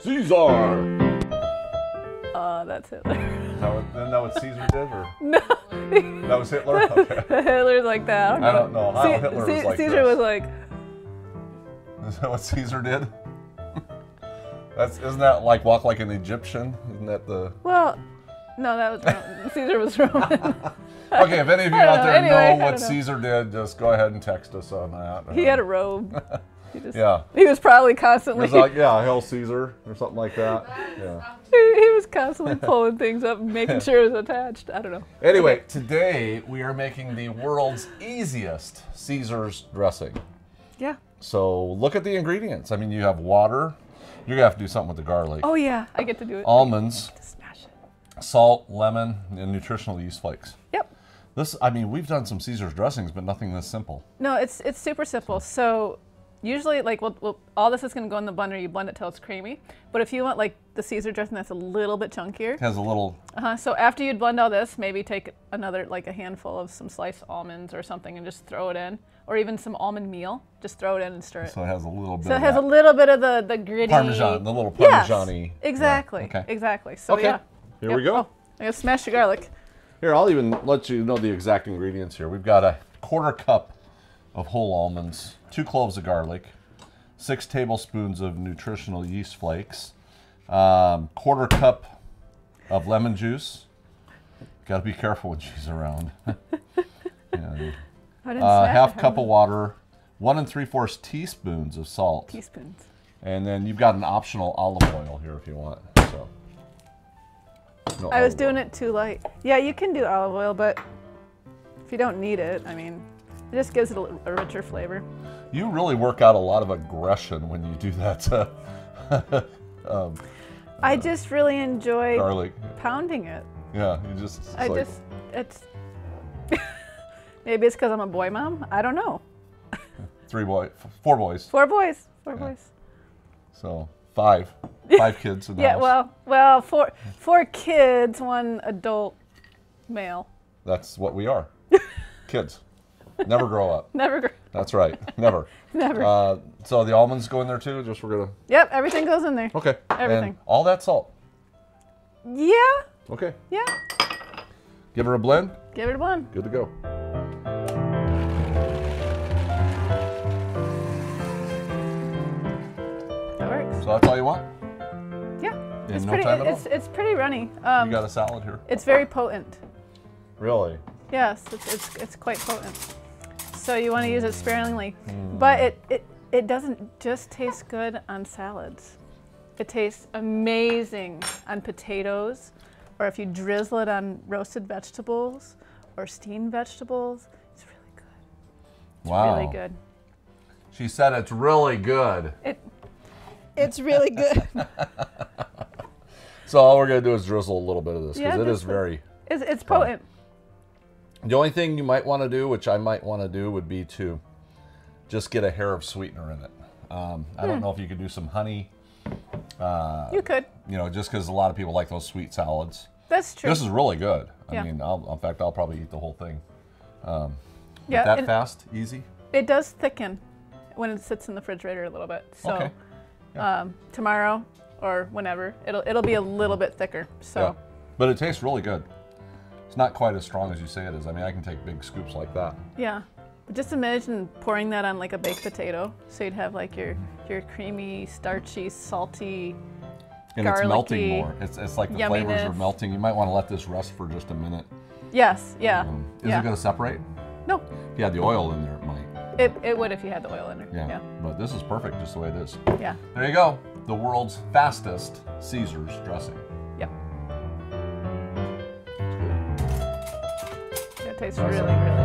Caesar. That's Hitler. Isn't that what Caesar did? Or? No. That was Hitler? Okay. Hitler's like that. I don't know how Hitler was like Caesar this. was like... Is that what Caesar did? Isn't that like walk like an Egyptian? Isn't that the... Well, no, that was Roman. Caesar was Roman. Okay, if any of you I don't out there know. Anyway, know I what don't know. Caesar did, just go ahead and text us on that. He had a robe. Yeah. He was probably It constantly... was like, yeah, Hail Caesar, or something like that. Yeah. He was constantly pulling things up and making sure it was attached. I don't know. Anyway, today we are making the world's easiest Caesar's dressing. Yeah. So look at the ingredients. I mean, you have water. You're gonna have to do something with the garlic. Oh yeah, I get to do it. Almonds, Just smash it. salt, lemon, and nutritional yeast flakes. Yep. I mean, we've done some Caesar's dressings, but nothing this simple. No, it's super simple. So usually, like, all this is going to go in the blender. You blend it till it's creamy. But if you want, like, the Caesar dressing that's a little bit chunkier. It has a little... So after you blend all this, maybe take another, like, a handful of some sliced almonds or something and just throw it in. Or even some almond meal. Just throw it in and stir it. So it has a little bit So it of has that a little bit of the gritty... Parmesan, the little Parmesan-y. Yes, exactly. Yeah, okay. Exactly. So, Okay, yeah. here we go. Oh, I'm going to smash the garlic. Here, I'll even let you know the exact ingredients here. We've got a 1/4 cup of whole almonds, 2 cloves of garlic, 6 tablespoons of nutritional yeast flakes, 1/4 cup of lemon juice. Got to be careful when she's around. And, half cup of water, 1 3/4 teaspoons of salt. Teaspoons. And then you've got an optional olive oil here if you want. So, no I was olive doing oil. it too light. Yeah, you can do olive oil, but if you don't need it, I mean, it just gives it a richer flavor. You really work out a lot of aggression when you do that. I just really enjoy Garlic. pounding it. Yeah, you just. It's maybe it's because I'm a boy mom. I don't know. 4 boys. 4 boys. 4 Yeah. boys. So 5 kids in the Yeah, house. well, 4 kids, 1 adult male. That's what we are. Kids. Never grow up. Never. That's right. Never. Never. So the almonds go in there too. Just we're gonna. Yep, everything goes in there. Okay. Everything. And all that salt. Yeah. Okay. Yeah. Give her a blend. Give it a blend. Good to go. That works. So that's all you want? Yeah. In It's no pretty. time at all? It's pretty runny. You got a salad here. It's very potent. Really? Yes, it's quite potent. So you want to use it sparingly, but it doesn't just taste good on salads. It tastes amazing on potatoes, or if you drizzle it on roasted vegetables or steamed vegetables. It's really good. It's Wow. really good. She said it's really good. It's really good. So all we're gonna do is drizzle a little bit of this Yeah, because it is just very. It's potent. The only thing you might want to do, which I might want to do, would be to just get a hair of sweetener in it. I don't know if you could do some honey. You could. You know, just because a lot of people like those sweet salads. That's true. This is really good. Yeah. I mean, in fact, I'll probably eat the whole thing. Yeah, That and fast, easy. it does thicken when it sits in the refrigerator a little bit. So Okay. tomorrow or whenever, it'll be a little bit thicker. So. Yeah. But it tastes really good. It's not quite as strong as you say it is. I mean, I can take big scoops like that. Yeah, but just imagine pouring that on like a baked potato. So you'd have like your creamy, starchy, salty, And it's melting garlicky more. It's like the flavors are yumminess. melting. You might want to let this rest for just a minute. Yes, yeah. Is yeah. it going to separate? No, If you had the oil in there, it might. it would if you had the oil in there. Yeah. Yeah, But this is perfect just the way it is. yeah, There you go. The world's fastest Caesar's dressing. yeah. It's good. It tastes really, really